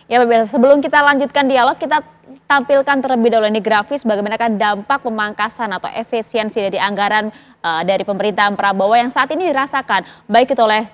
Ya pemirsa, sebelum kita lanjutkan dialog, kita tampilkan terlebih dahulu ini grafis bagaimana dampak pemangkasan atau efisiensi dari anggaran dari pemerintahan Prabowo yang saat ini dirasakan baik itu oleh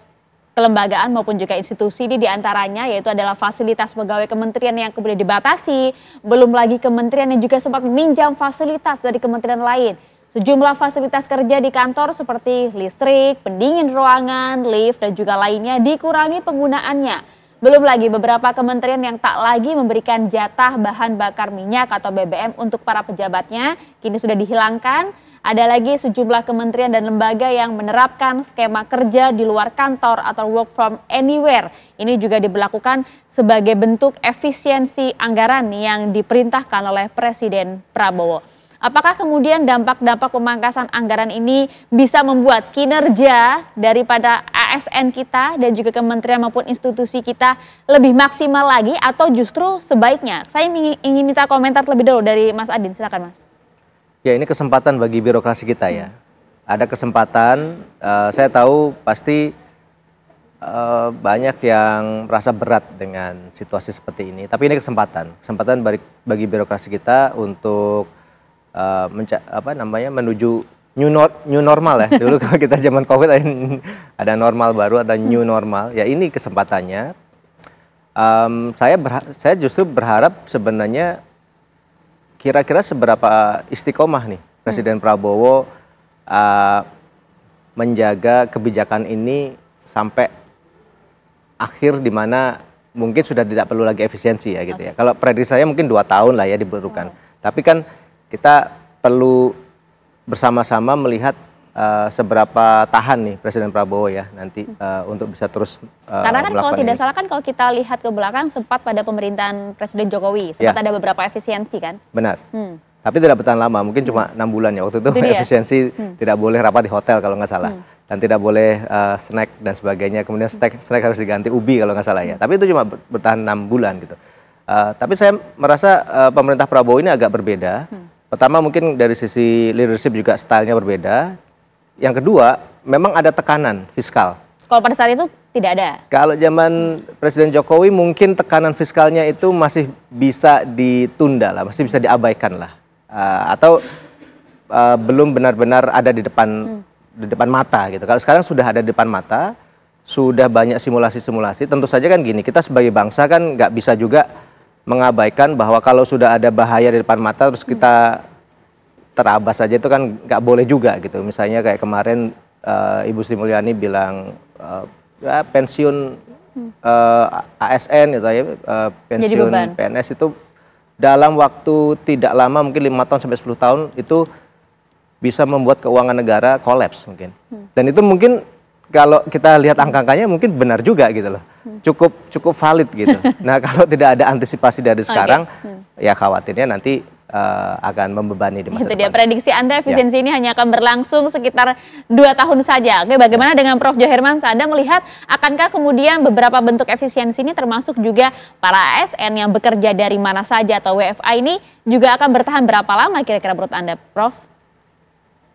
kelembagaan maupun juga institusi. Ini diantaranya yaitu adalah fasilitas pegawai kementerian yang kemudian dibatasi, belum lagi kementerian yang juga sempat meminjam fasilitas dari kementerian lain. Sejumlah fasilitas kerja di kantor seperti listrik, pendingin ruangan, lift dan juga lainnya dikurangi penggunaannya. Belum lagi beberapa kementerian yang tak lagi memberikan jatah bahan bakar minyak atau BBM untuk para pejabatnya kini sudah dihilangkan. Ada lagi sejumlah kementerian dan lembaga yang menerapkan skema kerja di luar kantor atau work from anywhere. Ini juga diberlakukan sebagai bentuk efisiensi anggaran yang diperintahkan oleh Presiden Prabowo. Apakah kemudian dampak-dampak pemangkasan anggaran ini bisa membuat kinerja daripada ASN kita dan juga kementerian maupun institusi kita lebih maksimal lagi atau justru sebaiknya? Saya ingin minta komentar terlebih dahulu dari Mas Adin, silakan Mas. Ya, ini kesempatan bagi birokrasi kita ya. Ada kesempatan, saya tahu pasti banyak yang merasa berat dengan situasi seperti ini. Tapi ini kesempatan bagi birokrasi kita untuk menuju new normal ya. Dulu kalau kita zaman COVID ada normal baru, ada new normal. Ya ini kesempatannya. Saya justru berharap sebenarnya kira-kira seberapa istiqomah nih Presiden Prabowo menjaga kebijakan ini sampai akhir, di mana mungkin sudah tidak perlu lagi efisiensi ya gitu ya. Kalau prediksi saya mungkin 2 tahun lah ya diperlukan. Tapi kan kita perlu bersama-sama melihat seberapa tahan nih Presiden Prabowo ya nanti untuk bisa terus karena kan kalau tidak ini. salah kan kalau kita lihat ke belakang sempat pada pemerintahan Presiden Jokowi sempat ada beberapa efisiensi kan. Benar. Tapi tidak bertahan lama, mungkin cuma 6 bulan ya waktu itu efisiensi. Tidak boleh rapat di hotel kalau nggak salah, dan tidak boleh snack dan sebagainya. Kemudian snack harus diganti ubi kalau nggak salah ya. Tapi itu cuma bertahan 6 bulan gitu. Tapi saya merasa pemerintah Prabowo ini agak berbeda. Pertama mungkin dari sisi leadership juga stylenya berbeda. Yang kedua memang ada tekanan fiskal. Kalau pada saat itu tidak ada. Kalau zaman Presiden Jokowi mungkin tekanan fiskalnya itu masih bisa ditunda lah, masih bisa diabaikan lah. Atau belum benar-benar ada di depan mata gitu. Kalau sekarang sudah ada di depan mata, sudah banyak simulasi-simulasi. Tentu saja kan gini, kita sebagai bangsa kan nggak bisa juga mengabaikan bahwa kalau sudah ada bahaya di depan mata terus kita terabas saja, itu kan nggak boleh juga gitu. Misalnya kayak kemarin Ibu Sri Mulyani bilang ya, pensiun ASN gitu ya, pensiun PNS itu dalam waktu tidak lama, mungkin 5 tahun sampai 10 tahun itu bisa membuat keuangan negara kolaps mungkin. Dan itu mungkin kalau kita lihat angka-angkanya mungkin benar juga gitu loh. Cukup valid gitu. Nah, kalau tidak ada antisipasi dari sekarang, ya khawatirnya nanti akan membebani di masa depan. Itu dia prediksi Anda, efisiensi ini hanya akan berlangsung sekitar 2 tahun saja. Oke, bagaimana dengan Prof. Joherman? Anda melihat akankah kemudian beberapa bentuk efisiensi ini termasuk juga para ASN yang bekerja dari mana saja atau WFA ini juga akan bertahan berapa lama kira-kira menurut Anda, Prof?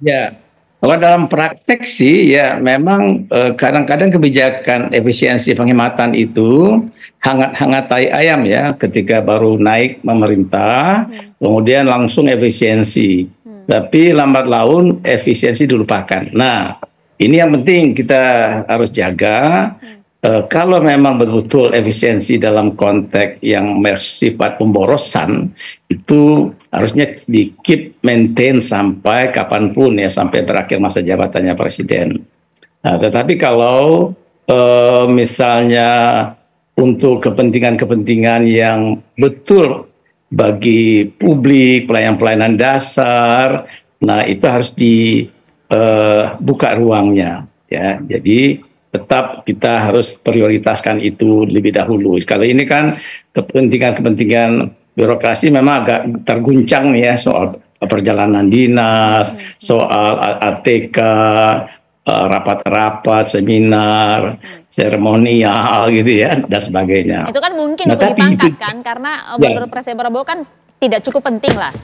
Ya, kalau dalam praktek sih ya memang kadang-kadang kebijakan efisiensi penghematan itu hangat-hangat tai ayam ya, ketika baru naik memerintah kemudian langsung efisiensi, tapi lambat laun efisiensi dilupakan. Nah, ini yang penting kita harus jaga. Kalau memang betul efisiensi dalam konteks yang bersifat pemborosan, itu harusnya di keep maintain sampai kapanpun ya, sampai berakhir masa jabatannya Presiden. Nah, tetapi kalau misalnya untuk kepentingan-kepentingan yang betul bagi publik, pelayanan-pelayanan dasar, nah itu harus dibuka ruangnya ya. Jadi tetap kita harus prioritaskan itu lebih dahulu. Kalau ini kan kepentingan-kepentingan birokrasi memang agak terguncang ya, soal perjalanan dinas, soal ATK, rapat-rapat, seminar, seremonial gitu ya, dan sebagainya. Itu kan mungkin untuk dipangkas kan, karena menurut Presiden Prabowo kan tidak cukup penting lah.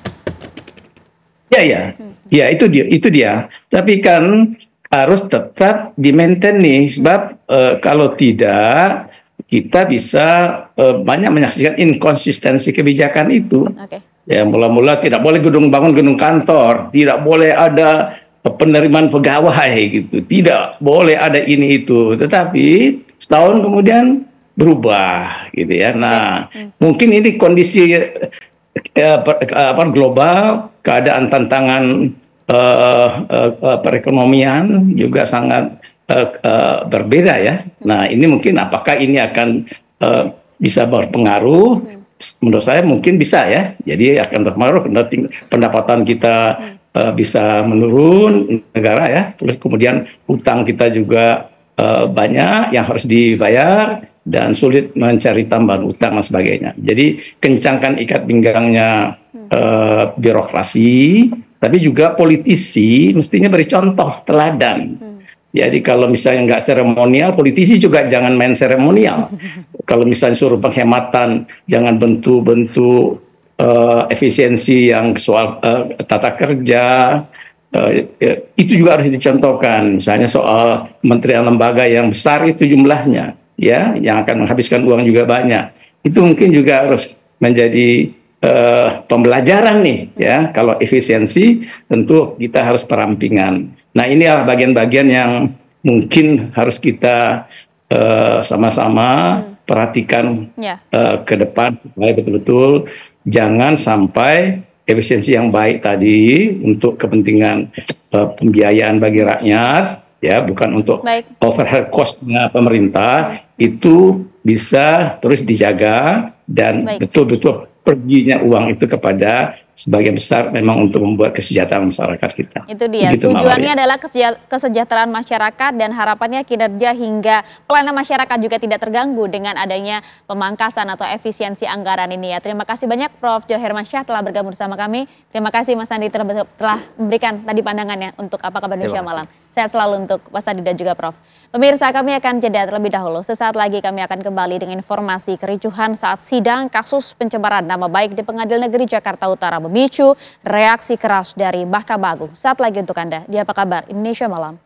Ya itu dia. Tapi kan harus tetap di-maintain nih, sebab kalau tidak kita bisa banyak menyaksikan inkonsistensi kebijakan itu. Ya, mula-mula tidak boleh bangun gedung kantor, tidak boleh ada penerimaan pegawai gitu, tidak boleh ada ini itu. Tetapi setahun kemudian berubah gitu ya. Nah, mungkin ini kondisi global, keadaan tantangan perekonomian juga sangat berbeda ya. Nah, ini mungkin apakah ini akan bisa berpengaruh? Menurut saya mungkin bisa ya. Jadi akan berpengaruh, pendapatan kita bisa menurun negara ya. Terus kemudian utang kita juga banyak yang harus dibayar dan sulit mencari tambahan utang dan sebagainya. Jadi kencangkan ikat pinggangnya birokrasi, tapi juga politisi mestinya beri contoh teladan. Jadi kalau misalnya nggak seremonial, politisi juga jangan main seremonial. Kalau misalnya suruh penghematan, jangan bentuk-bentuk efisiensi yang soal tata kerja, itu juga harus dicontohkan. Misalnya soal kementerian lembaga yang besar itu jumlahnya, ya, yang akan menghabiskan uang juga banyak. Itu mungkin juga harus menjadi pembelajaran nih, ya. Kalau efisiensi, tentu kita harus perampingan. Nah, ini adalah bagian-bagian yang mungkin harus kita sama-sama perhatikan ke depan supaya betul-betul jangan sampai efisiensi yang baik tadi untuk kepentingan pembiayaan bagi rakyat, ya, bukan untuk overhead cost-nya pemerintah, itu bisa terus dijaga dan betul-betul perginya uang itu kepada sebagian besar memang untuk membuat kesejahteraan masyarakat kita. Itu dia, tujuannya adalah kesejahteraan masyarakat dan harapannya kinerja hingga pelayanan masyarakat juga tidak terganggu dengan adanya pemangkasan atau efisiensi anggaran ini ya. Terima kasih banyak Prof. Jo Hermansyah telah bergabung bersama kami. Terima kasih Mas Andi telah memberikan tadi pandangannya untuk Apa Kabar Indonesia Malam. Sehat selalu untuk Mas Andi dan juga Prof. Pemirsa, kami akan jeda terlebih dahulu. Sesaat lagi kami akan kembali dengan informasi kericuhan saat sidang kasus pencemaran nama baik di Pengadilan Negeri Jakarta Utara memicu reaksi keras dari Mahkamah Agung. Saat lagi untuk Anda di Apa Kabar Indonesia Malam.